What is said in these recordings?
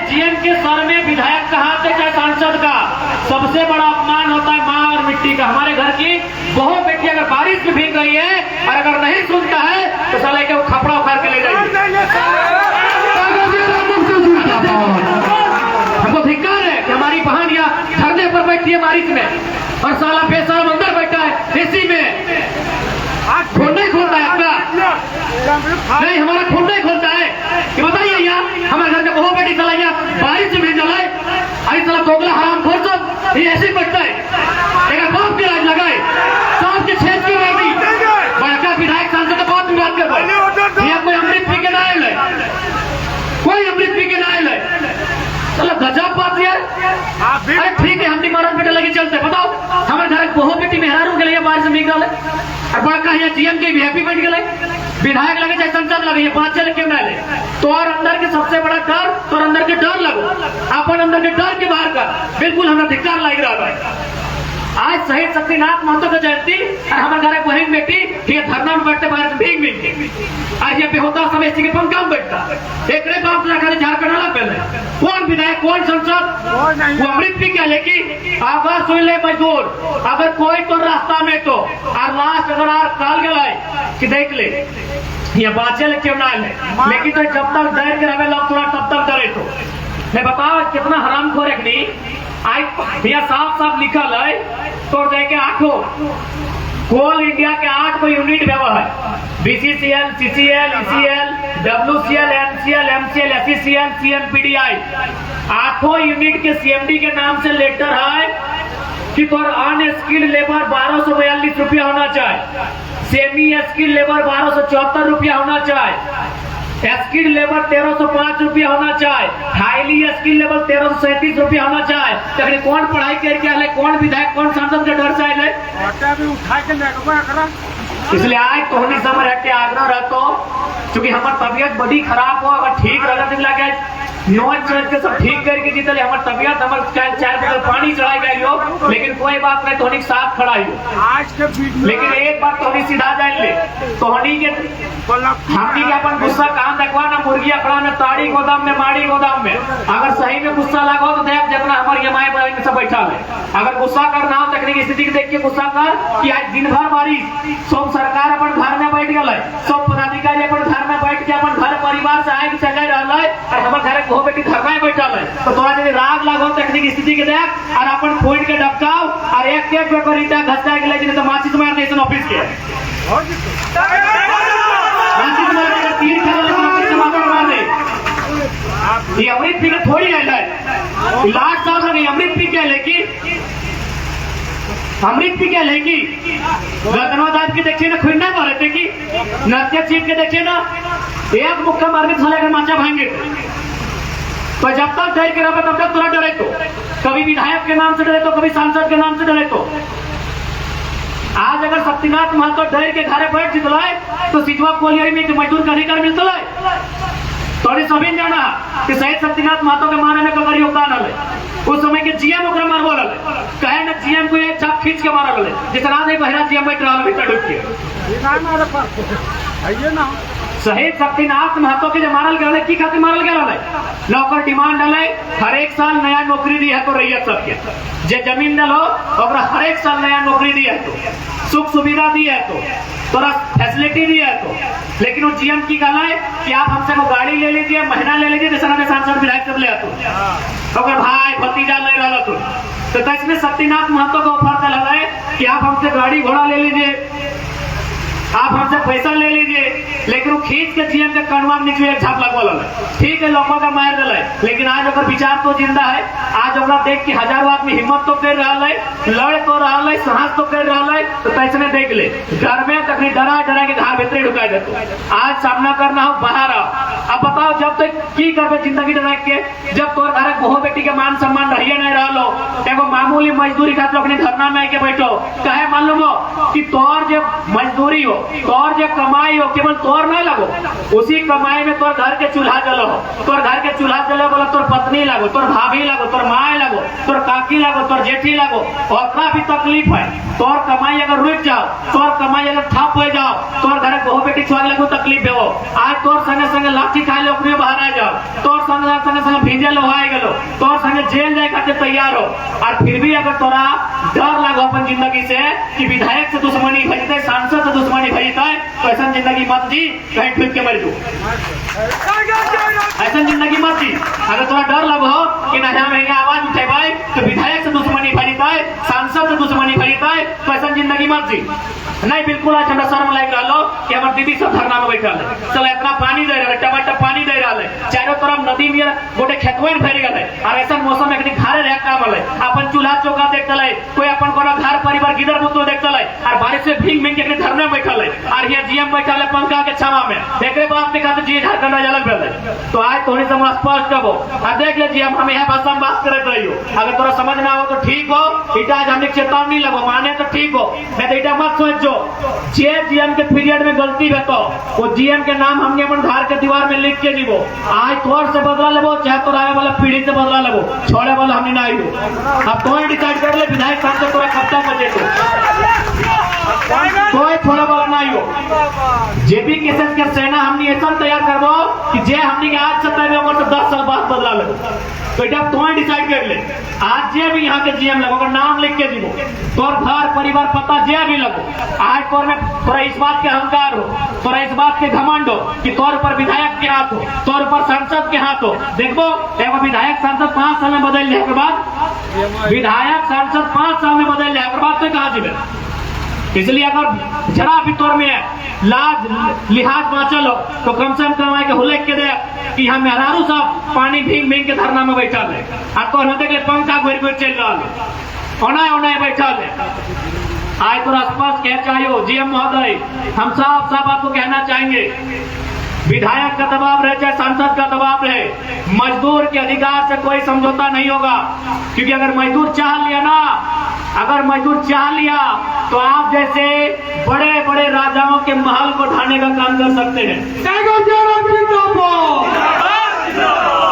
GM के sir में विधायक का हाथ है चाहे सांसद का, सबसे बड़ा अपमान होता है माँ और मिट्टी का। हमारे घर की बहु बेटी अगर बारिश में भीग रही है और अगर नहीं सुनता है तो साले के वो खपड़ा उखाड़ के ले जाएंगे। हमको धिक्कार है कि हमारी बहन या धरने पर बैठी है बारिश में और साला बेशरम अंदर बैठा है एसी में। खून नहीं खोलता है आपका? नहीं, हमारा खून नहीं खोलता है कि बताइए यार, हमारे घर के बहु बेटी साला बारिश में भीग जाए, अरे साला दोगला हराम खोर सब ये ऐसे बैठता है। एक बाप की राज लगाए, सांप के छेद की बेटी बड़का विधायक सांसद बात में बात कर पाए। ये कोई अमृत पी के ना आए, कोई अमृत पी के ना आए, चलो गजब बात है। अरे ठीक है, हम महाराज बेटे लगे चलते, बताओ हमारे घर बहुत बेटी मेहरारू के लिए बारिश में भीग रहा है और बड़का यहाँ जीएम के भी हैप्पी बैठ गए, विधायक लगे चाहे संसद लगे, ये बात चल क्यों ना ले। तो और अंदर के सबसे बड़ा डर, तो अंदर के डर लगो, अपन अंदर के डर के बाहर का बिल्कुल हमें धिक्कार लग रहा है। आज शहीद शक्तिनाथ महतो की जयंती और हमारे घर बहन बेटी ये धरना में बैठते बाहर भीग भीग आज ये बेहोता समय के पंखा में बैठता एक बाप झारखंड वाला पहले कौन विधायक कौन संसद वो अमृत भी क्या लेकी अगर सुन ले मजदूर, अगर कोई तो रास्ता में तो और लास्ट अगर काल गए कि देख ले ये बाचे क्यों ना ले, लेकिन तो जब तक डर के रहे लोग थोड़ा तब तक डरे तो मैं बताओ कितना हराम खो रखनी। आज भैया साफ साफ लिखल है तो देखे आठों कोल इंडिया के 8 यूनिट व्यवहार है, BCCL, CCL, ECL, WCL, NCL, MCL, SECL, CMPDI 8 unit के सीएमडी के नाम से लेटर है कि तो अनस्किल्ड लेबर 1242 रुपया होना चाहिए, सेमी स्किल्ड लेबर 1274 रुपया होना चाहिए, स्किल्ड लेबर 1305 रुपया होना चाहिए, हाईली स्किल्ड लेबर 1337 रुपया होना चाहिए। तो कौन पढ़ाई करके आए, कौन विधायक कौन सांसद के डर से आए, इसलिए आज तो होनी समय रह के आग्रह रहता क्योंकि हमारी तबियत बड़ी खराब हो, अगर ठीक रह लगे नॉन चढ़ के सब ठीक करके जीतले हमारी तबियत हमारे 4 बोतल पानी चढ़ाई गई हो, लेकिन कोई बात नहीं, तोहनी साथ खड़ा हो आज के। लेकिन एक बात तोहनी सीधा जान ले, तोहनी के हमनी के अपन गुस्सा कहाँ देखवा ना मुर्गी अखड़ा में ताड़ी गोदाम में माड़ी गोदाम में, अगर सही में गुस्सा लगा तो देख जितना हमारे ये माए बहन सब बैठा है, अगर गुस्सा करना हो तकनीकी स्थिति के देख के गुस्सा कर कि आज दिन भर बारिश सब सरकार अपन घर में बैठ गए, सब पदाधिकारी अपन घर में बैठ के अपन घर परिवार से आए चले रहा है और हमारे घर बहु बेटी घर में बैठा है, तो तोरा यदि राग लागो तकनीकी स्थिति के देख और अपन फोन के डबकाओ और एक पेपर ईटा घसका के ले तो माचिस मार दे ऑफिस के माचिस मार देगा 3 मार दे। ये अमृत पी के थोड़ी है लास्ट साल लगे अमृत पी के लेकी अमृत पी क्या लेगी रतनवाद की देखिए ना खुलना पा रहे थे कि नृत्य चीट के देखिए ना एक मुक्का मारने साले का माचा भांगे, तो जब तक डर के रहे तब तक थोड़ा डरे, तो कभी विधायक के नाम से डरे तो कभी सांसद के नाम से डरे। तो आज अगर शक्तिनाथ महतो डर के घरे बैठ जितला तो सिजवा कोलियरी में मजदूर का अधिकार मिलता है। तो सभी जाना कि शहीद शक्तिनाथ महतो के मारे में कगर योगदान है, उस समय के जीएम ओकरा मारबो रहे कहे ना जीएम को एक चाप खींच के मारल रहे जितना नहीं बहरा जीएम बैठ रहा है। शहीद शक्तिनाथ महतो के जो मारल गए की खातिर मारल गए नौकर डिमांड है हर एक साल नया नौकरी दी है तो रैयत सबके जे जमीन दल हो हर एक साल नया नौकरी दी है तो सुख सुविधा दी है तो थोड़ा फैसिलिटी दी है तो, लेकिन वो जीएम की कहना है कि आप हमसे वो गाड़ी ले लीजिए महीना ले लीजिए जैसा हमें सांसद विधायक सब ले तो भाई भतीजा ले रहा तो कैसे शक्तिनाथ महतो को ऑफर दिला है कि आप हमसे गाड़ी घोड़ा ले लीजिए आप हमसे पैसा ले लीजिए, लेकिन वो खींच के जीएम के कनवा में निकले झाप लगवा ठीक है लोगों का मार दिला, लेकिन आज अगर विचार तो जिंदा है, आज अगर देख के हजारों आदमी हिम्मत तो कर रहा है, लड़ तो रहा है, साहस तो कर रहा है, तो कैसे देख ले घर में तकनी डरा डरा के घर भीतर ढुका देते। आज सामना करना हो बाहर आओ, अब बताओ जब तक की करबे जिंदगी डरा के, जब तोर घर बहु बेटी के मान सम्मान रहिए नहीं रहा एगो मामूली मजदूरी खातिर अपने धरना में आके बैठो, कहे मालूम हो कि तोर जब मजदूरी हो तोर जो कमाई हो केवल तोर नहीं लगो, उसी कमाई में तोर घर के चूल्हा जलो, तोर घर के चूल्हा जलो बोला तोर पत्नी लगो, तोर भाभी लगो, तोर माए लगो, तोर काकी लगो, तोर जेठी लगो। और का भी तकलीफ है, तोर कमाई अगर रुक जाओ, तोर कमाई अगर ठप हो जाओ, तोर घर बहु बेटी छुआ लगो तकलीफ है। आज तोर संगे संगे लाठी खाए लो, अपने बाहर आ जाओ, तोर संगे संगे संगे भीजे लो आए गलो, तोर संगे जेल जाए खाते तैयार हो। और फिर भी अगर तोरा डर लगो अपन जिंदगी से कि विधायक से दुश्मनी भजते, सांसद से दुश्मनी भजता है, तो ऐसा जिंदगी मत जी, कहीं ठूक के मर जाओ। ऐसा जिंदगी मत जी। अगर थोड़ा डर लगो कि नया महंगा आवाज उठे भाई तो विधायक से दुश्मनी भजता है, सांसद से दुश्मनी भजता है, तो ऐसा जिंदगी मत जी। नहीं बिल्कुल आज हमरा शर्म लग रहा लो कि हमारे दीदी सब धरना में बैठा है, चलो इतना पानी दे रहा है, टमाटर पानी दे रहा है, चारों तरफ नदी में गोटे खेतवे में भर गए। और ऐसा मौसम में घरे रह काम है, अपन चूल्हा चौका देखते है, कोई अपन को घर परिवार गिदर मुतो देखते है, और बारिश से भीग भीग के धरने में बैठल है, और यहाँ जीएम बैठा है पंखा के छावा में, देखे बाप ने कहा जी झारखंड अलग है। तो आज थोड़ी से स्पष्ट करो और देख लीजिए, हम यहाँ भाषा में बात करते रही हो, अगर थोड़ा समझ ना हो तो ठीक हो, इटा आज हमने चेतावनी लगो माने तो ठीक हो, नहीं तो इटा मत सोचो जे जीएम के पीरियड में गलती है तो वो जीएम के नाम हमने अपन घर के दीवार में लिख के जीवो, आज तोर से बदला लेबो चाहे तो आने वाला पीढ़ी से बदला लेबो, छोड़े वाला हमने ना हो। अब तो डिसाइड कर ले विधायक सांसद तोरा कब तक बचे कोई छोड़े वाला नहीं हो। जेपी केसेस के सेना हमने ऐसा तैयार करबो कि जे हमने आज से तैयार हो 10 साल बाद बदला लेबो। तो इटा तो डिसाइड कर ले, आज जे भी यहाँ के जीएम लगो नाम लिख के जीवो, तोर घर परिवार पता जे भी लगो, आज तोर में थोड़ा इस बात के अहंकार हो, थोड़ा इस बात के घमंड हो कि तोर ऊपर विधायक के हाथ हो, तोर ऊपर सांसद के हाथ हो। देखो एगो विधायक सांसद 5 साल में बदल जाए के बाद, विधायक सांसद 5 साल में बदल जाए के बाद तो कहाँ जीवे। इसलिए अगर जरा भी तोर में लाज लिहाज बाँचल हो तो कम से कम के हुलक के दे कि हम मेहरारू सब पानी भीग भीग के धरना में बैठा है, और तो देख ले पंखा घुर घुर चल रहा है, ओनाए ओनाए बैठा है। आज तो स्पष्ट कह चाहिए जीएम महोदय, हम साफ साफ आपको कहना चाहेंगे, विधायक का दबाव रहे चाहे सांसद का दबाव रहे, मजदूर के अधिकार से कोई समझौता नहीं होगा। क्योंकि अगर मजदूर चाह लिया ना, अगर मजदूर चाह लिया तो आप जैसे बड़े बड़े राजाओं के महल को ढाने का काम कर सकते हैं।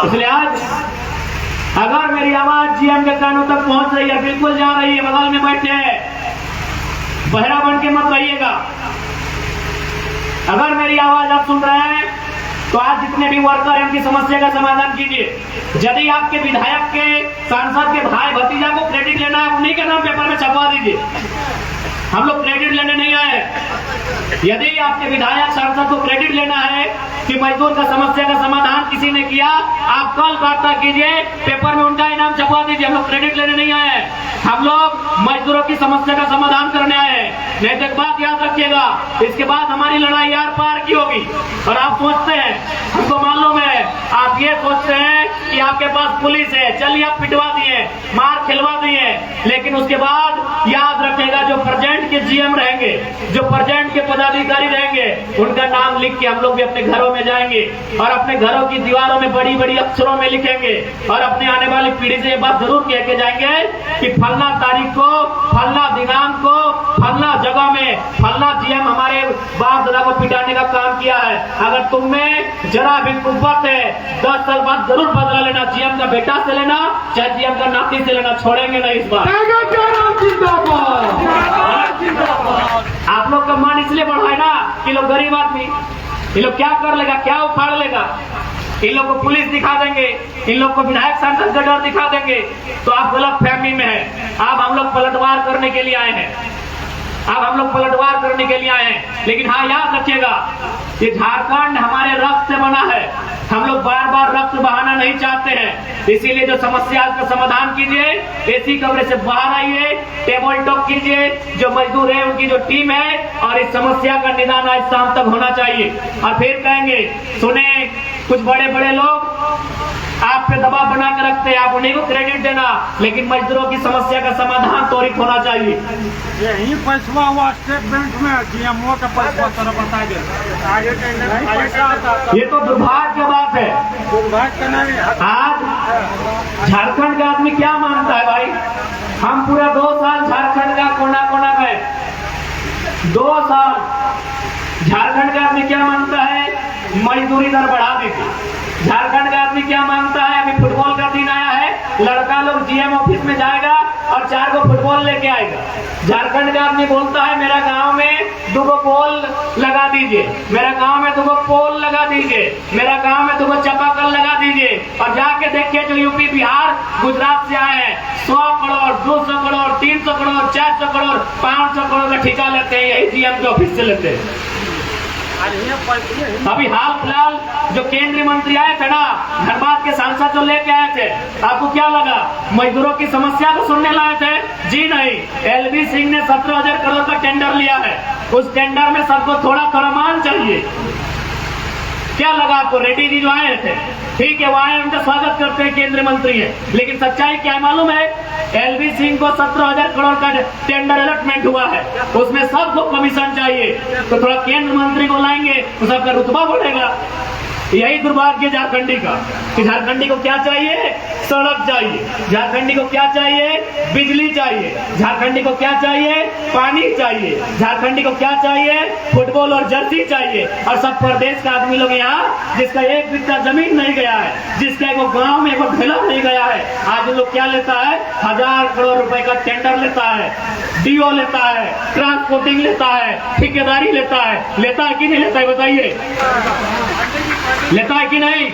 इसलिए आज अगर मेरी आवाज जीएम के कानों तक पहुंच रही है, बिल्कुल जा रही है, बगल में बैठे हैं, बहरा बन के मत रहिएगा। अगर मेरी आवाज आप सुन रहे हैं तो आज जितने भी वर्कर हैं उनकी समस्या का समाधान कीजिए। यदि आपके विधायक के सांसद के भाई भतीजा को क्रेडिट लेना है, उन्हीं के नाम पेपर में छपवा दीजिए, हम लोग क्रेडिट लेने नहीं आए। यदि आपके विधायक सांसद को क्रेडिट लेना है कि मजदूर का समस्या का समाधान किसी ने किया, आप कल वार्ता कीजिए, पेपर में उनका इनाम छपवा दीजिए, हम लोग क्रेडिट लेने नहीं आए, हम लोग मजदूरों की समस्या का समाधान करने आए। नहीं तो एक बात याद रखिएगा, इसके बाद हमारी लड़ाई यार पार की होगी। और आप सोचते हैं हमको मालूम है, आप ये सोचते हैं कि आपके पास पुलिस है, चलिए आप पिटवा दिए, मार खिलवा दिए, लेकिन उसके बाद याद रखेगा जो प्रेजेंट के जीएम रहेंगे, जो प्रेजेंट के पदाधिकारी रहेंगे, उनका नाम लिख के हम लोग भी अपने घरों में जाएंगे और अपने घरों की दीवारों में बड़ी बड़ी अक्षरों में लिखेंगे और अपने आने वाली पीढ़ी से ये बात जरूर कह के जाएंगे कि फलना तारीख को, फलना दिनांक को, फलना जगह में फलना जीएम हमारे बाप दादा को पिटाने का काम किया है। अगर तुम में जरा भी कुव्वत है, 10 साल बाद जरूर बदला लेना, जीएम का बेटा से लेना चाहे जीएम का नाती से लेना, छोड़ेंगे नहीं इस बार। आप लोग का मान इसलिए बढ़ा है ना कि लोग गरीब आदमी, ये लोग क्या कर लेगा, क्या उखाड़ लेगा, इन लोग को पुलिस दिखा देंगे, इन लोग को विधायक सांसद का डर दिखा देंगे, तो आप गलत फहमी में है। अब हम लोग पलटवार करने के लिए आए हैं, अब हम लोग पलटवार करने के लिए आए हैं। लेकिन हाँ याद रखिएगा, ये झारखंड हमारे रक्त से बना है, हम लोग बार बार रक्त बहाना नहीं चाहते हैं। इसीलिए जो समस्या का समाधान कीजिए, एसी कमरे से बाहर आइए, टेबल टॉक कीजिए, जो मजदूर है उनकी जो टीम है, और इस समस्या का निदान आज शाम तक होना चाहिए। और फिर कहेंगे सुने कुछ बड़े बड़े लोग आप पे दबाव बना के रखते हैं, आप उन्हीं को क्रेडिट देना, लेकिन मजदूरों की समस्या का समाधान त्वरित होना चाहिए। यही पैसा हुआ स्टेट बैंक में जीएमओ का पैसा तरह बता दे, ये तो दुर्भाग्य की बात है। आज झारखंड का आदमी क्या मानता है भाई, हम पूरा 2 साल झारखंड का कोना कोना में 2 साल झारखंड का आदमी क्या मांगता है? मजदूरी दर बढ़ा दीजिए। झारखंड का आदमी क्या मांगता है? अभी फुटबॉल का दिन आया है, लड़का लोग जीएम ऑफिस में जाएगा और 4 गो फुटबॉल लेके आएगा। झारखंड का आदमी बोलता है मेरा गांव में 2 गो पोल लगा दीजिए, मेरा गांव में 2 गो पोल लगा दीजिए, मेरा गांव में 2 गो चापाकल लगा दीजिए। और जाके देखिए जो यूपी, बिहार, गुजरात से आए हैं, 100 करोड़, 200 करोड़, 300 करोड़, 400 करोड़, 500 करोड़ का ठेका लेते हैं, यही जीएम के ऑफिस से लेते हैं। अभी हाल फिलहाल जो केंद्रीय मंत्री आए थे ना, धनबाद के सांसद जो लेके आए थे, आपको क्या लगा मजदूरों की समस्या को सुनने लाए थे? जी नहीं, एलवी सिंह ने 17,000 करोड़ का टेंडर लिया है। उस टेंडर में सबको थोड़ा थोड़ा मान चाहिए। क्या लगा आपको? रेड्डी जी जो आए थे, ठीक है, वो आए, उनका स्वागत करते हैं, केंद्रीय मंत्री है, लेकिन सच्चाई क्या है मालूम है? एलवी सिंह को 17,000 करोड़ का टेंडर अलॉटमेंट हुआ है, उसमें सबको कमीशन चाहिए, तो थोड़ा केंद्र मंत्री को लाएंगे तो सबका रुतबा बढ़ेगा। यही दुर्भाग्य झारखंडी का कि झारखंडी को क्या चाहिए? सड़क चाहिए। झारखंडी को क्या चाहिए? बिजली चाहिए। झारखंडी को क्या चाहिए? पानी चाहिए। झारखंडी को क्या चाहिए? फुटबॉल और जर्सी चाहिए। और सब प्रदेश का आदमी लोग यहाँ, जिसका 1 बित्ता जमीन नहीं गया है, जिसका एक गांव में 1 ढेला नहीं गया है, आज लोग क्या लेता है? 1000 करोड़ रुपए का टेंडर लेता है, डीओ लेता है, ट्रांसपोर्टिंग लेता है, ठेकेदारी लेता है। लेता है कि नहीं लेता है बताइए? लेता है कि नहीं?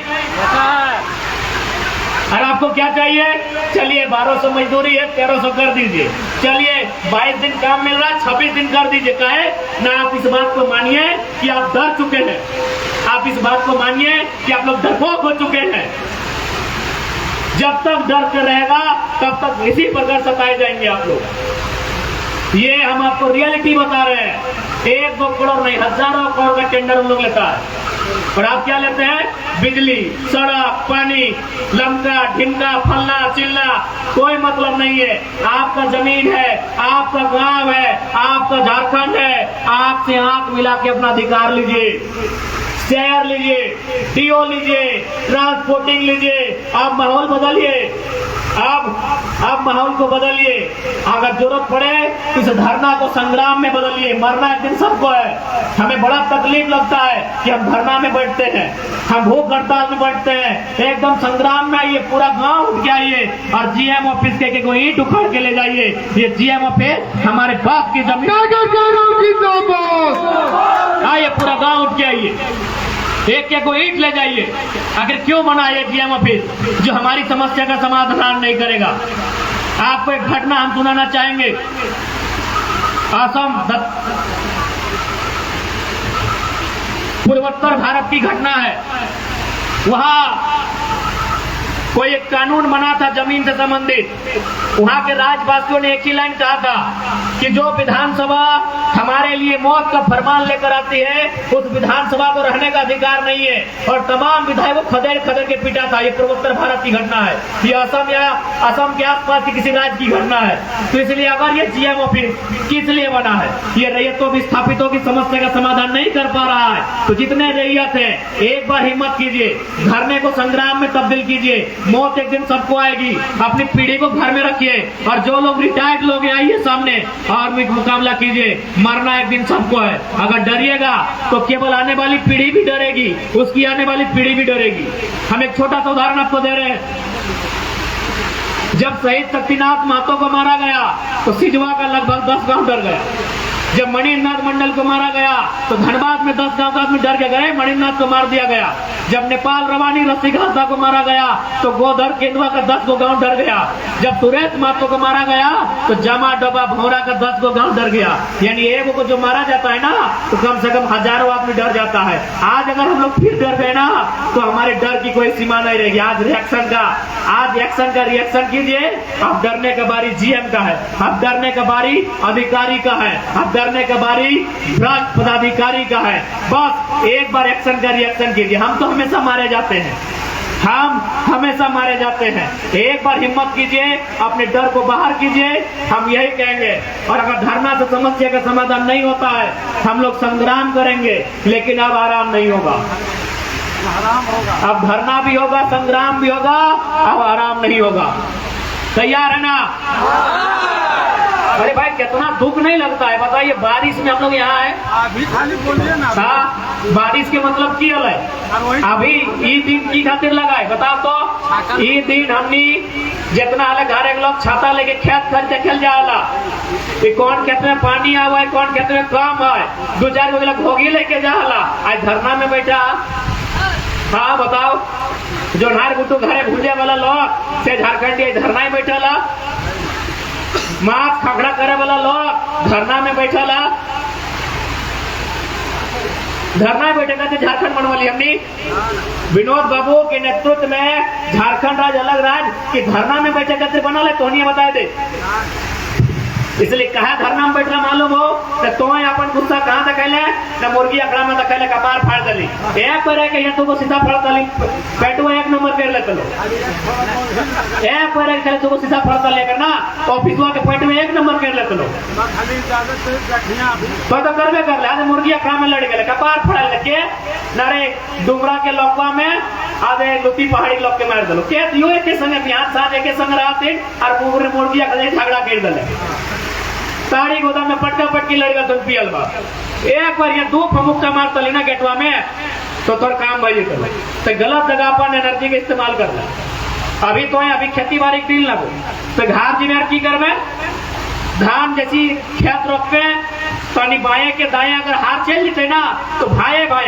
और आपको क्या चाहिए? चलिए 1200 मजदूरी है, 1300 कर दीजिए। चलिए 22 दिन काम मिल रहा है, 26 दिन कर दीजिए। काहे ना? आप इस बात को मानिए कि आप डर चुके हैं, आप इस बात को मानिए कि आप लोग डरपोक हो चुके हैं। जब तक डर रहेगा तब तक इसी प्रकार सताए जाएंगे आप लोग। ये हम आपको रियलिटी बता रहे हैं। 1-2 करोड़ नहीं, हजारों करोड़ का टेंडर हम लोग लेता है, और आप क्या लेते हैं? बिजली, सड़क, पानी, लमका, ढिमका, फलना चिल्ला, कोई मतलब नहीं है। आपका जमीन है, आपका गांव है, आपका झारखंड है, आपसे आंख मिला के अपना अधिकार लीजिए, शेयर लीजिए, डीओ लीजिए, ट्रांसपोर्टिंग लीजिए। आप माहौल बदलिए, आप माहौल को बदलिए। अगर जरूरत पड़े तो इस धरना को संग्राम में बदलिए। मरना एक दिन सबको है। हमें बड़ा तकलीफ लगता है कि हम धरना में बैठते हैं, हम भूख हड़ताल में बैठते हैं। एकदम संग्राम में आइए, पूरा गांव उठ के आइए और जीएम ऑफिस के कोई ईंट उखाड़ के ले जाइए। ये जीएम ऑफिस हमारे बाप की जमीन। आइए, पूरा गांव उठ के आइए, एक को ईंट ले जाइए। आखिर क्यों बना ये जीएम ऑफिस जो हमारी समस्या का समाधान नहीं करेगा? आपको एक घटना हम सुनाना चाहेंगे। असम पूर्वोत्तर भारत की घटना है। वहां कोई एक कानून बना था जमीन से संबंधित। वहां के राज्यवासियों ने एक ही लाइन कहा था कि जो विधानसभा हमारे लिए मौत का फरमान लेकर आती है, उस विधानसभा को रहने का अधिकार नहीं है। और तमाम विधायकों को खदेड़ खदेड़ के पीटा था। ये पूर्वोत्तर भारत की घटना है, ये असम के आसपास की किसी राज्य की घटना है। तो इसलिए अगर ये जीएम ऑफिस किस लिए बना है? ये रैयतों विस्थापितों की समस्या का समाधान नहीं कर पा रहा है, तो जितने रैयत है एक बार हिम्मत कीजिए, धरने को संग्राम में तब्दील कीजिए। मौत एक दिन सबको आएगी। अपनी पीढ़ी को घर में रखिए, और जो लोग रिटायर्ड लोग हैं आइए सामने आर्मी का मुकाबला कीजिए। मरना एक दिन सबको है। अगर डरिएगा तो केवल आने वाली पीढ़ी भी डरेगी, उसकी आने वाली पीढ़ी भी डरेगी। हम एक छोटा सा उदाहरण आपको दे रहे हैं। जब शहीद शक्तिनाथ महतो को मारा गया तो सिजवा का लगभग 10 गांव डर गया। जब मणिनाथ मंडल को मारा गया तो धनबाद में 10 गांव का आदमी डर के गए, मणिनाथ को मार दिया गया। जब नेपाल रवानी रसिका को मारा गया तो गोधर केंदुआ का 10 गो गांव डर गया। जब सुरेश महतो को मारा गया तो जमा डबा भौरा का 10 गो गांव डर गया। यानी एक को जो मारा जाता है ना, तो कम से कम हजारों आदमी डर जाता है। आज अगर हम लोग फिर डर गए ना, तो हमारे डर की कोई सीमा नहीं रहेगी। आज एक्शन का रिएक्शन कीजिए। अब डरने का बारी जीएम का है, अब डरने का बारी अधिकारी का है, अब डरने का बारी भ्रष्ट पदाधिकारी का है। बस एक बार एक्शन का रिएक्शन कीजिए। हम तो हमेशा मारे जाते हैं, हम हमेशा मारे जाते हैं। एक बार हिम्मत कीजिए, अपने डर को बाहर कीजिए। हम यही कहेंगे। और अगर धरना से समस्या का समाधान नहीं होता है, हम लोग संग्राम करेंगे, लेकिन अब आराम नहीं होगा। अब धरना भी होगा, संग्राम भी होगा, अब आराम नहीं होगा। तैयार है ना? अरे भाई कितना दुख नहीं लगता है, बताइए बारिश में हम लोग यहाँ है। अभी खाली बोलिए ना। बारिश के मतलब की हल है अभी ई दिन की खातिर लगा है बताओ तो। ई दिन हमनी जितना हाल घर एक लोग छाता लेके खेत खर के खेल जाला, कौन खेत में पानी आवा है, कौन खेत में काम है, 2-4 गो लोग भोगी लेके जाला। आज धरना में बैठा, हाँ बताओ, जो नार गुटू घरे भूजे वाला लोग से झारखंडी धरना में बैठा, माथ खखड़ा करे वाला लोग धरना में बैठा, धरना में बैठे कहते झारखंड बनवाली हमने विनोद बाबू के नेतृत्व में झारखंड राज्य अलग राज्य के धरना में बैठे कहते बना ले तो नहीं बताए दे। इसलिए कहा धरना में बैठला मालूम हो तो अपन गुस्सा कहाँ तकैले न मुर्गी अकड़ा में तकैले कपार फाड़ दली एक पर एक यहाँ तुमको सीधा फड़ दली पेटुआ 1 नंबर कर लेते लो एक पर एक तुमको सीधा फड़ लेकर ना ऑफिसवा के पेट में 1 नंबर कर लेते लो तो करवे कर ले मुर्गी अकड़ा में लड़ गए कपार फाड़ लेके नरे डुमरा के लोकवा में आधे लुटी पहाड़ी लोग के मार दलो के यो एक संग बिहार साथ एक संग रात और पूरे मुर्गी अकड़े झगड़ा कर दले साड़ी गोदाम में पटका पटकी लड़ेगा तुम पियल बा एक बार ये 2 फमुक्का मार तली ना गेटवा में तो तोर काम भाई कर तो गलत जगह पर एनर्जी का इस्तेमाल कर ले। अभी तो अभी खेती बाड़ी के दिन लगो तो घास जी में की करवे धान जैसी खेत रोपे तनी बाएं के दाएं अगर हाथ चल जेते ना तो भाई भाई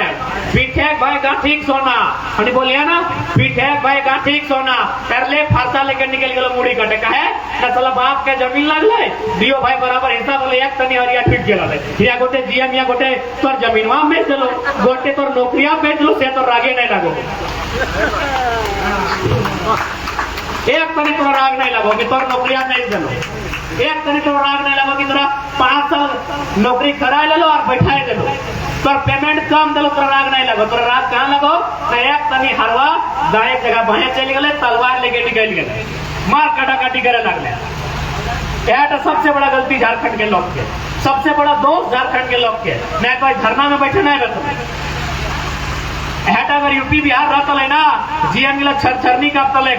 पीठे भाई गाठीक सोना हनी बोलिया ना पीठे भाई गाठीक सोना कर ले फारसा लेकर निकल गेलो मुड़ी कटे काहे ना साला बाप के जमीन लागले दियो भाई बराबर हिस्सा बोले एक तनी हरिया ठीक गेला ले हिया गोटे जिया मिया गोटे तोर जमीनवा बेच लो गोटे तोर नौकरिया बेच लो से तो रागे नहीं लागो एक तनी तोर राग नहीं लगो कि तोर नौकरिया नहीं देलो एक तनी तो राग नहीं लगा कि तोरा 5 साल नौकरी कराए ले लो और बैठाए दे लो तोर पेमेंट कम दे लो तोरा राग नहीं लगो तोरा राग कहाँ लगो तो एक तनी हरवा दाएं जगह बाएं चल गए तलवार लेके निकल गए मार काटा काटी करे लगले। यह सबसे बड़ा गलती झारखंड के लोग के, सबसे बड़ा दोष झारखंड के लोग के नहीं कोई धरना में बैठे नहीं रहते अगर यूपी बिहार रहता है ना जीएम मिला छरछरनी का तले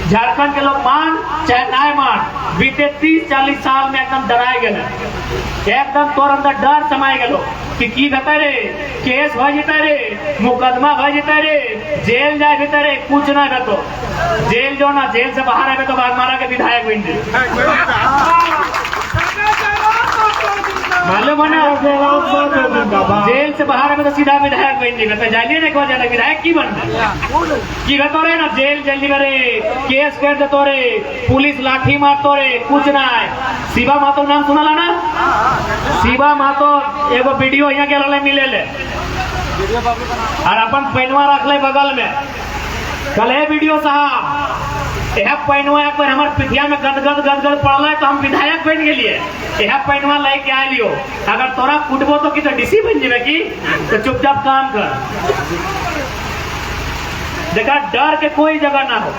झारखंड के लोग मान चाहे ना मान बीते 30-40 साल में एकदम डराए गए एकदम तोर अंदर डर समाये गए कि की बता रे केस भ जेता रे मुकदमा भ जेता रे जेल जाए जेता रे कुछ ना तो जेल जो ना जेल से बाहर आए तो बागमारा के विधायक बन जाए मालूम है ना जेल से बाहर आए तो सीधा विधायक बन जाएगा तो जानिए ना कौन जाना विधायक की बनना की कहते रे ना जेल जल्दी करे केस कर दे तो रे पुलिस लाठी मारतो रे कुछ ना है। शिवा मातो नाम सुना ला ना शिवा मातो एगो वीडियो यहाँ के रले मिले ले और अपन पैनवा रख ले बगल में कल है वीडियो साहब यह पैनवा एक बार हमारे पिथिया में गदगद गदगद पड़ल है तो हम विधायक बन गए यह पैनवा लेके आ लियो अगर तोरा कुटबो तो की तो डीसी बन जाए की तो चुपचाप काम कर देखा डर के कोई जगह ना हो।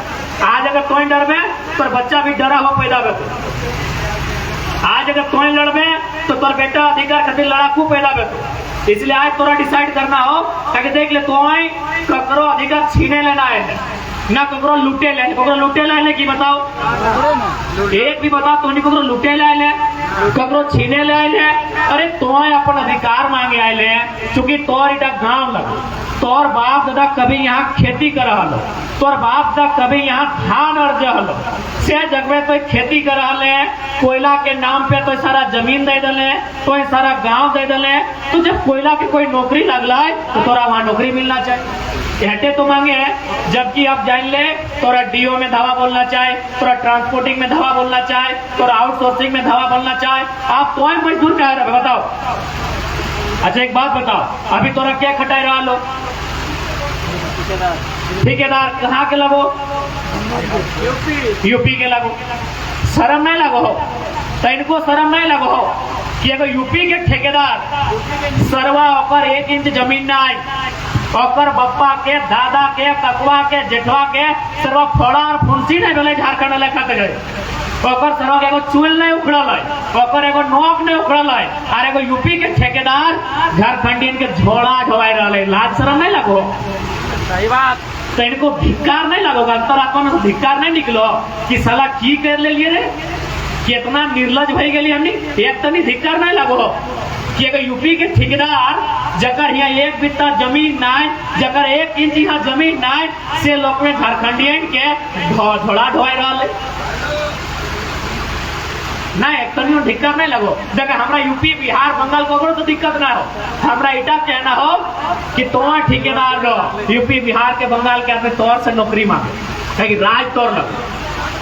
आज अगर कोई डर में तो बच्चा भी डरा हो पैदा हो आज अगर कोई लड़बे तो तोर बेटा अधिकार खातिर लड़ाकू पैदा हो इसलिए आज तोरा डिसाइड करना हो ताकि देख ले तो ककरो अधिकार छीने लेना है ना ककरो लुटे ले की बताओ एक भी बताओ तो ककरो लुटे ले ककरो छीने ले अरे तो अपन अधिकार मांगे आए चूंकि तोर इटा गाँव लग तोर बाप दादा कभी यहाँ खेती कर हलो तोर बाप दादा कभी यहाँ धान अर्ज हलो से जगह तो खेती कर कोयला के नाम पे तो सारा जमीन दे दले तो सारा गांव दे दले तो जब कोयला के कोई नौकरी लगला है तो तोरा वहां नौकरी मिलना चाहिए हटे तो मांगे है जबकि अब जान ले तोरा डीओ में धावा बोलना चाहे तोरा ट्रांसपोर्टिंग में धावा बोलना चाहे तोरा आउटसोर्सिंग में धावा बोलना चाहे आप तो मजदूर कह रहे बताओ। अच्छा एक बात बताओ अभी तोरा क्या खटाई रहा लो ठेकेदार कहाँ के लगो यूपी के लगो शर्म नहीं लगो हो तो इनको शर्म नहीं लगो हो कि अगर यूपी के ठेकेदार सरवा ओकर 1 इंच जमीन ना आई ओकर बप्पा के दादा के ककवा के जेठवा के सरवा फोड़ा और फुंसी नहीं बोले झारखंड वाले खाते गए ओकर सरवा के एगो चूल नहीं उखड़ल है ओकर एगो नोक नहीं उखड़ल है और एगो यूपी के ठेकेदार झारखंडियन के झोड़ा ढोवाई रहा है लाज शर्म नहीं लगो सही बात तो इनको धिक्कार नहीं लगोगा तो अपन धिक्कार नहीं निकलो कि साला की कर ले लिए रे कितना निर्लज भई गेली हमनी। एक तनी धिक्कार नहीं लगो कि अगर यूपी के ठेकेदार जकर यहाँ एक बित्ता जमीन नाय, जकर 1 इंच यहाँ जमीन नाय, से लोग में झारखंडियन के धोड़ा ढोए रहा नहीं। एक तनियो धिक्कार नहीं लगो। देखो हमरा यूपी बिहार बंगाल को तो दिक्कत ना हो, हमरा इटा कहना हो कि तोर ठेकेदार रहो यूपी बिहार के बंगाल के आदमी तौर से नौकरी मांगे, राज तौर लगे,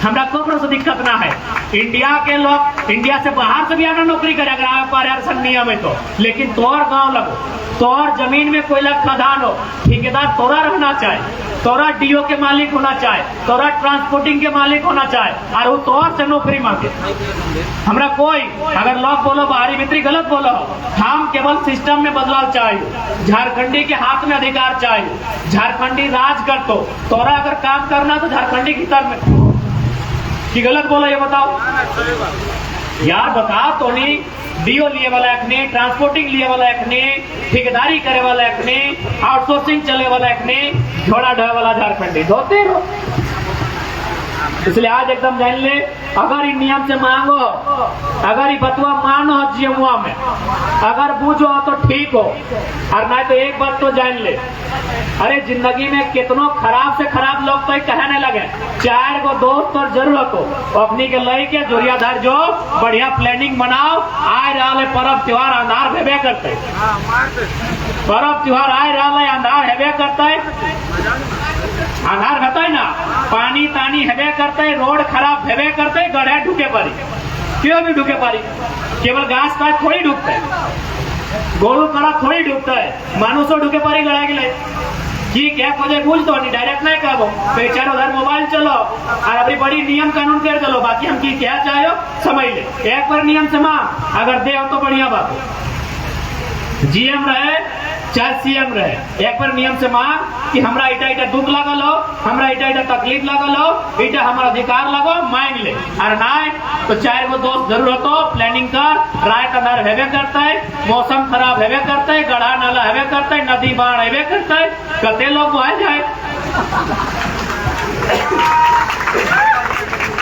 हमरा को से दिक्कत ना है। इंडिया के लोग इंडिया से बाहर से भी आना नौकरी करे अगर आप आरक्षण नियम है तो, लेकिन तोर गांव लगो, तोर जमीन में कोयला खदान हो, ठेकेदार तोरा रहना चाहे, तोरा डीओ के मालिक होना चाहे, तोरा ट्रांसपोर्टिंग के मालिक होना चाहे, और वो तोर से नौकरी मांगे। हमरा कोई अगर लोग बोलो बाहरी मित्री गलत बोलो, हम केवल सिस्टम में बदलाव चाहिए, झारखंडी के हाथ में अधिकार चाहिए, झारखंडी राज कर तो तोरा अगर काम करना तो झारखंडी की तरफ में कि गलत बोला ये बताओ यार, बताओ तो नहीं। डीओ लिए वाला एक ने, ट्रांसपोर्टिंग लिए वाला एक ने, ठेकेदारी करे वाला एक ने, आउटसोर्सिंग चले वाला एक ने, झोड़ा ढोए वाला झारखंडी धोते रहो। इसलिए आज एकदम जान ले, अगर इन नियम से मांगो, अगर ये बतवा मानो जीएमओ में, अगर बूझो तो ठीक हो, और नहीं तो एक बात तो जान ले, अरे जिंदगी में कितनों खराब से खराब लोग तो कहने लगे, 4 गो दोस्त और जरूरत हो अपनी के लई के जोरियादार जो बढ़िया प्लानिंग बनाओ। आए रहा पर्व त्योहार अंधार भेबे करते, पर्व त्योहार आए रहा अंधार हेबे करते, अंधार होता ना, पानी तानी हेबे करते, रोड खराब हेबे करते, गड्ढे ढुके पारी, क्यों भी ढुके पारी, केवल घास काट थोड़ी ढुकते, गोरू कड़ा थोड़ी ढुकता है, मानुसो ढुके पारी गड़ा गिले कि क्या खोजे पूछ तो नहीं, डायरेक्ट नहीं कहबो, पहचान उधर मोबाइल चलो और अपनी बड़ी नियम कानून कर चलो, बाकी हम की क्या चाहे समझ ले। एक बार नियम से मांग, अगर दे हो तो बढ़िया बात, जीएम रहे चाहे सीएम रहे, एक बार नियम से मांग कि हमरा इटा इटा दुख लगल हो, हमरा इटा इटा तकलीफ लगल हो, इटा हमारा अधिकार लगो, मांग ले, और ना तो 4 गो दोस्त जरूरत हो, प्लानिंग कर, रात अंधार हेबे करता है, मौसम खराब हेबे करता है, गढ़ा नाला हेबे करता है, नदी बाढ़ हेबे करता है, कते लोग बह जाए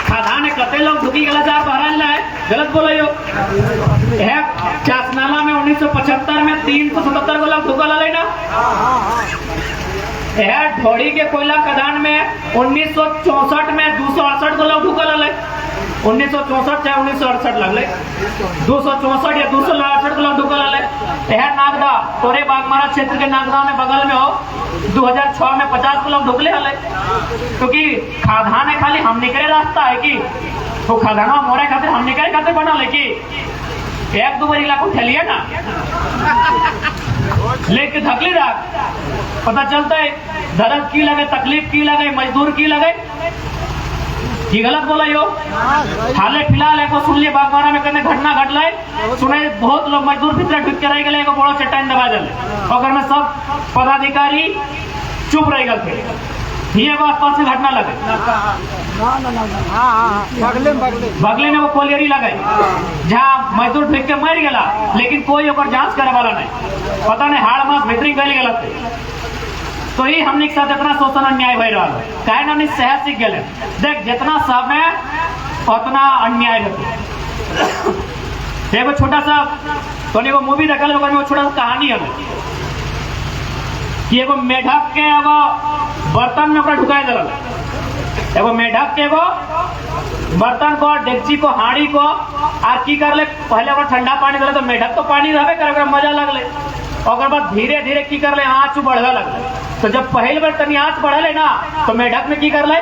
खादान कते लोग ढुकी गला चार बहरल है, गलत बोले हो। चासनाला में 1975 में 377 गो लोग ढुकल है ना, ढोड़ी के कोयला खदान में 1964 में 268 गो लोग ढुकल है, 1964 चाहे 1968 लगले, 264 या 268 गो लोग ढुकल है। नागदा तोरे बागमारा क्षेत्र के नागदा में बगल में हो 2006 में 50 गो लोग ढुकले हले, क्योंकि खादान है खाली हम निकले रास्ता है कि तो खादाना मोरे खातिर हम निकले खातिर बना ले कि 1-2 बार इलाको ठेलिए ना लेके धकली राख, पता चलता है दर्द की लगे, तकलीफ की लगे, मजदूर की लगे, ये गलत बोला यो। हाले फिलहाल एको सुन लिए बागवारा में कने घटना घटल है, सुने बहुत लोग मजदूर भीतर ढुक के रह गए, एगो बड़ो चट्टान दबा दिले, ओकर में सब पदाधिकारी चुप रह गए थे, ये आसपास से घटना लगे बगले में वो कोलियरी लगे जहाँ मजदूर ढुक के मर गया, लेकिन कोई ओकर जांच करे वाला नहीं, पता नहीं हाड़ मास भीतरी गल गलत थे। तो ये हमने के साथ इतना शोषण अन्याय भय रहा है, कहे हमने सहज सीख गए, देख जितना समय उतना अन्याय होते। एगो छोटा सा तो एगो मूवी देखल, वो छोटा सा कहानी है कि एगो मेढक के एगो बर्तन में ओकरा ढुकाए दिल, एगो मेढक के एगो बर्तन को, डेगची को, हाड़ी को, और की कर ले पहले ओकरा ठंडा पानी दिले, तो मेढक तो पानी रहबे करे, ओकरा मजा लगले, और बाद धीरे धीरे की कर ले आँच बढ़े लगले। तो जब पहले बार तनी आँच बढ़े ना, तो मेढक में की कर ले,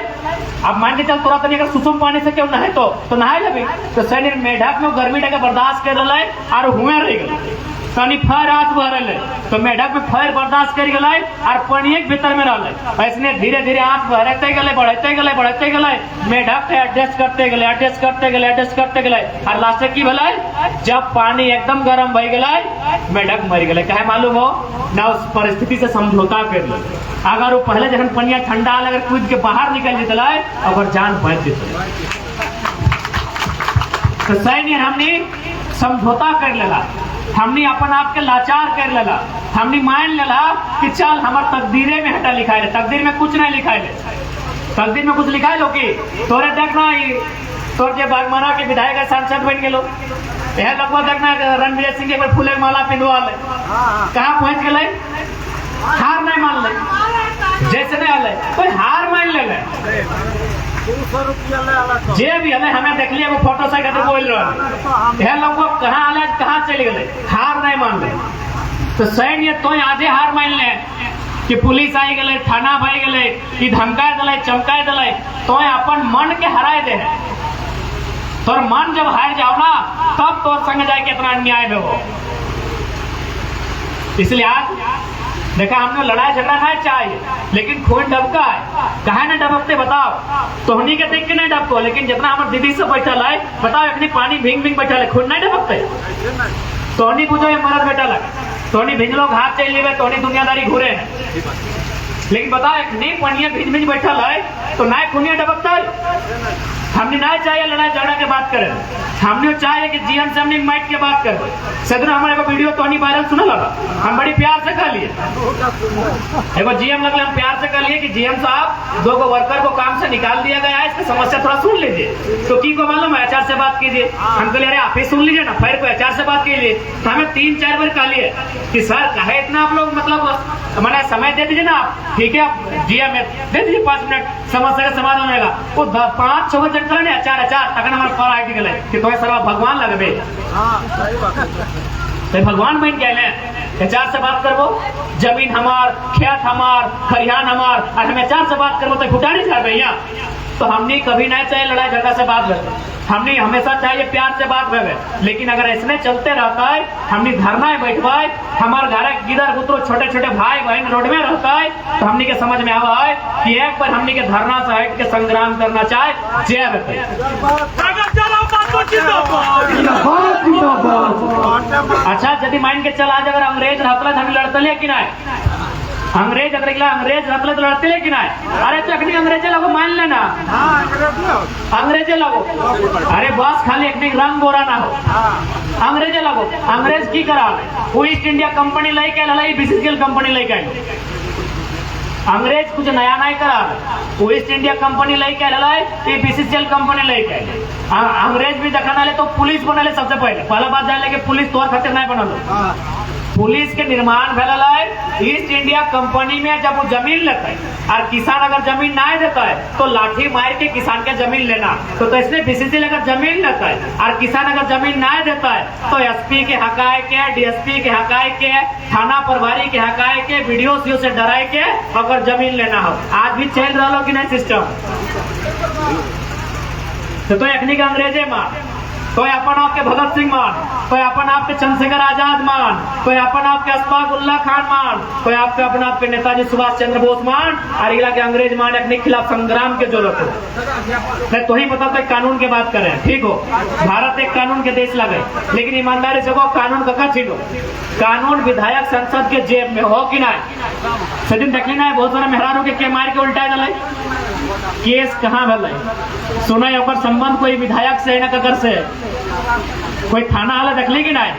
अब मान के चल तोरा तनी अगर सुसुम पानी से क्यों नहे तो नहाए जबी, तो सैनिक मेढक में गर्मी टके बर्दाश्त कर रहा है और हुए रह गए, तनी फर आँच बहरल है, तो मेढक में फर बर्दाश्त कर गए और पानी भीतर में रहा, ऐसने धीरे धीरे आँच बढ़ते गए बढ़ते गए बढ़ते गए, मेढक के एडजस्ट करते गए एडजस्ट करते गए एडजस्ट करते गए, और लास्ट की भलाई जब पानी एकदम गर्म भई गए मेढक मर गए। कहे मालूम हो ना, उस परिस्थिति से समझौता कर ले, अगर वो पहले जखन पनिया ठंडा अगर कूद के बाहर निकल जेतला अगर जान बच जेतला, तो सैन्य हमने समझौता कर लेला, हमने अपन आप के लाचार कर लेला, हमने मान लेला कि चल हमार तकदीरे में हटा लिखाए, तकदीर में कुछ नहीं लिखाए, तकदीर में कुछ लिखाए लो कि तोरे देखना तोर जे बागमारा के विधायक सांसद बन गेलो यह लगभग देखना रणवीर सिंह के फूले माला पिंधवा ले कहाँ पहुंच गए हार नहीं मान ले जैसे नहीं आले कोई हार मान ले 200 रुपया ले आला तो जे भी हमें हमें देख लिया वो फोटो से कहते बोल रहे यह लोग कहाँ आले कहाँ चले गए हार नहीं मान ले तो सैन्य तो आजे हार मान ले कि पुलिस आई गए थाना भाई गए कि धमकाए दिले चमकाए दिले तो अपन मन के हराए दे तोर मन जब हार जाओ ना तब तोर संग जाए कितना अन्याय में हो। इसलिए आज देखा हमने लड़ाई झगड़ा नहीं चाहिए लेकिन खून डबका है कहा ना डबकते बताओ तोहनी के देख के नहीं डबको लेकिन जितना हमारे दीदी से बैठल है बताओ इतनी पानी भींग भींग बैठल है खून नहीं डबकते तोहनी बुझो ये मरद बैठल है तोहनी भिज लोग हाथ चल लेवे तोहनी दुनियादारी घूरे है लेकिन बताओ एक नी पनिया भिज भिज बैठल है तो ना खूनिया डबकता है। हमने नहीं चाहिए लड़ाई झगड़ा के बात करें हमने चाहिए कि जीएम से हमने माइट के बात करें सदर हमारे को वीडियो तो नहीं वायरल सुना लगा हम बड़ी प्यार से कर लिए एगो जीएम लगले हम प्यार से कर लिए कि जीएम साहब 2 वर्कर को काम से निकाल दिया गया है इसकी समस्या थोड़ा सुन लीजिए तो की को मालूम है एचआर से बात कीजिए हम कहले अरे आप ही सुन लीजिए ना फिर को एचआर से बात कीजिए तो हमें 3-4 बार कह लिए कि सर कहे इतना आप लोग मतलब मैंने समय दे दीजिए ना आप ठीक है आप जीएम दे दीजिए 5 मिनट समस्या का समाधान होगा वो 5-6 बजे चल रहे एचआर तक हमारे पर आई गए कि तो सर भगवान लगबे तो भगवान बन गए एचआर से बात करबो जमीन हमार खेत हमार खरिहान हमार और हम एचआर से बात करबो तो घुटानी कर भैया तो हमने कभी नहीं चाहिए लड़ाई झगड़ा से बात करे हमने हमेशा चाहिए प्यार से बात करे लेकिन अगर ऐसे चलते रहता है हमने धरना बैठवाए हमारे घर गिदर गुतरो छोटे छोटे भाई बहन रोड में रहता है तो हमने के समझ में आवा है कि एक बार हमने के धरना से हट के संग्राम करना चाहे जय अच्छा यदि माइन के चला अगर अंग्रेज रहता हम लड़ते कि नहीं अंग्रेज अगर अंग्रेज रहते तो लड़ते लेकिन अरे तो अखनी अंग्रेजे लगो मान लेना अंग्रेजे लगो अरे बस खाली एक रंग गोरा ना हो अंग्रेजे लगो अंग्रेज की करा वो ईस्ट इंडिया कंपनी लेके बीसीसीएल कंपनी लेके अंग्रेज कुछ नया नहीं करा वो ईस्ट इंडिया कंपनी लेके बीसीसीएल कंपनी लेके अंग्रेज भी देखा ले तो पुलिस बनले सबसे पहला बात जाने कि पुलिस तोर खातिर नहीं बनल पुलिस के निर्माण भेल ईस्ट इंडिया कंपनी में जब वो जमीन लेता है और किसान अगर जमीन ना देता है तो लाठी मार के किसान के जमीन लेना तो इसलिए बीसीसीएल अगर जमीन लेता है और किसान अगर जमीन ना देता है तो एसपी के हकाए के डीएसपी के हकाए के थाना प्रभारी के हकाए के वीडियो से डराए के अगर जमीन लेना हो आज भी चल रहा हो कि नहीं सिस्टम तो अखनी के अंग्रेजे मान तो अपन आपके भगत सिंह मान तो अपन आपके चंद्रशेखर आजाद मान तो अपन आपके अशफाक उल्लाह खान मान तो आपके अपने आपके नेताजी सुभाष चंद्र बोस मान और इला के अंग्रेज मान अपने खिलाफ संग्राम के जरूरत हो मैं तो ही बताता कानून की बात करें ठीक हो भारत एक कानून के देश लगे लेकिन ईमानदारी से कानून कहाँ छीनो कानून विधायक संसद के जेब में हो कि नहीं सदिन देखली ना बहुत सारा मेहरानों के मार के उल्टा दिले केस कहाँ भले सुना ओकर संबंध कोई विधायक से न ककर से कोई थाना वाला देखली कि नहीं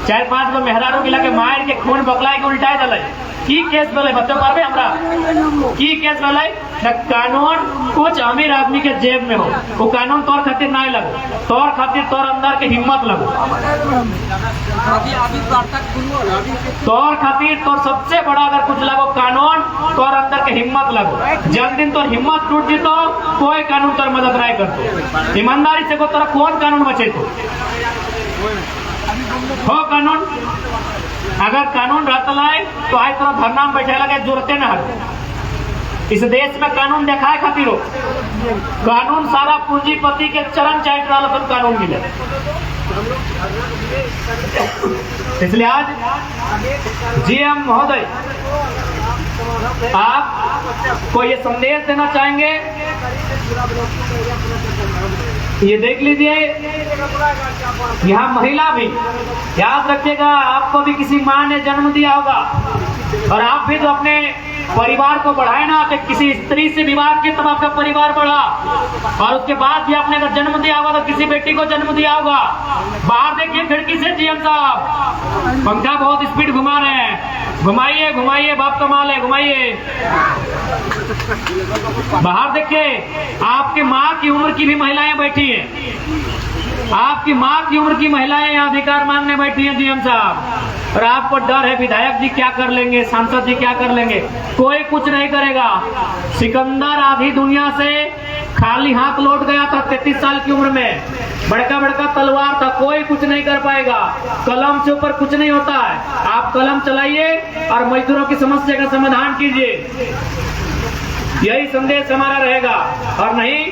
4-5 गो मेहरारू के लगे मार के खून बकलाए के उल्टा दिले की केस भले बता पाबे हमरा की केस भले कानून कुछ अमीर आदमी के जेब में हो वो कानून तोर खातिर नहीं लगो तोर खातिर तोर अंदर के हिम्मत लगो तोर खातिर तोर सबसे बड़ा अगर कुछ लगो कानून तोर अंदर के हिम्मत लगो जब दिन तोर हिम्मत टूट जीतो कोई कानून तोर मदद नहीं करतो ईमानदारी से को तोरा कौन कानून बचे तो हो कानून अगर कानून रहता है तो आज तोरा धरना में बैठे लगे जरूरत न है इस देश में कानून दिखाए खातिर कानून सारा पूंजीपति के चरण चाट रहा तो कानून मिले इसलिए आज जीएम महोदय आप को ये संदेश देना चाहेंगे ये देख लीजिए यहाँ महिला भी याद रखिएगा आपको भी किसी माँ ने जन्म दिया होगा और आप भी तो अपने परिवार को बढ़ाए ना कि किसी स्त्री से विवाह किया तब आपका परिवार बढ़ा, और उसके बाद भी आपने अगर जन्म दिया होगा तो किसी बेटी को जन्म दिया होगा। बाहर देखिए खिड़की से जीएम साहब पंखा बहुत स्पीड घुमा रहे हैं, घुमाइए घुमाइए, बाप कमाल है, घुमाइए। बाहर देखिए आपके माँ की उम्र की भी महिलाएं बैठी हैं, आपकी माँ की उम्र की महिलाएं यहाँ अधिकार मांगने बैठी हैं जीएम साहब, और आपको डर है विधायक जी क्या कर लेंगे, सांसद जी क्या कर लेंगे। कोई कुछ नहीं करेगा। सिकंदर आधी दुनिया से खाली हाथ लौट गया था 33 साल की उम्र में, बड़का बड़का तलवार था, कोई कुछ नहीं कर पाएगा। कलम से ऊपर कुछ नहीं होता है। आप कलम चलाइए और मजदूरों की समस्या का समाधान कीजिए, यही संदेश हमारा रहेगा। और नहीं,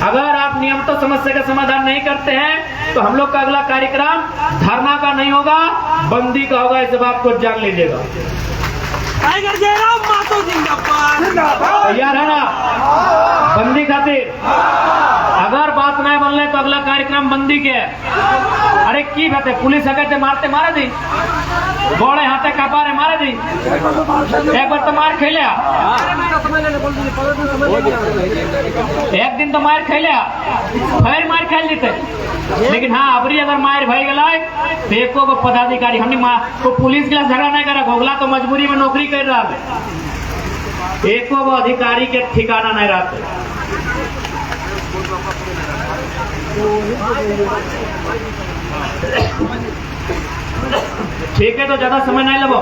अगर आप नियमित समस्या का समाधान नहीं करते हैं तो हम लोग का अगला कार्यक्रम धरना का नहीं होगा, बंदी का होगा, इस बात को जान लीजिएगा। टाइगर जयराम मातो जिंदाबाद। तैयार है ना बंदी खातिर? अगर बात नहीं बनले तो अगला कार्यक्रम बंदी के। अरे की बात है, पुलिस अगर मारते मारे दी, बड़े हाथे कपारे मारे दी, एक बार तो मार खेले, एक दिन तो मार खेले, फिर मार खेल जीते। लेकिन हाँ अबरी अगर मार भई गला तो एको को पदाधिकारी हमने तो पुलिस के झगड़ा नहीं करा, घोगला तो मजबूरी में नौकरी कर रहा है, एको को अधिकारी के ठिकाना नहीं रहते। ठीक है, तो ज्यादा समय नहीं लगो।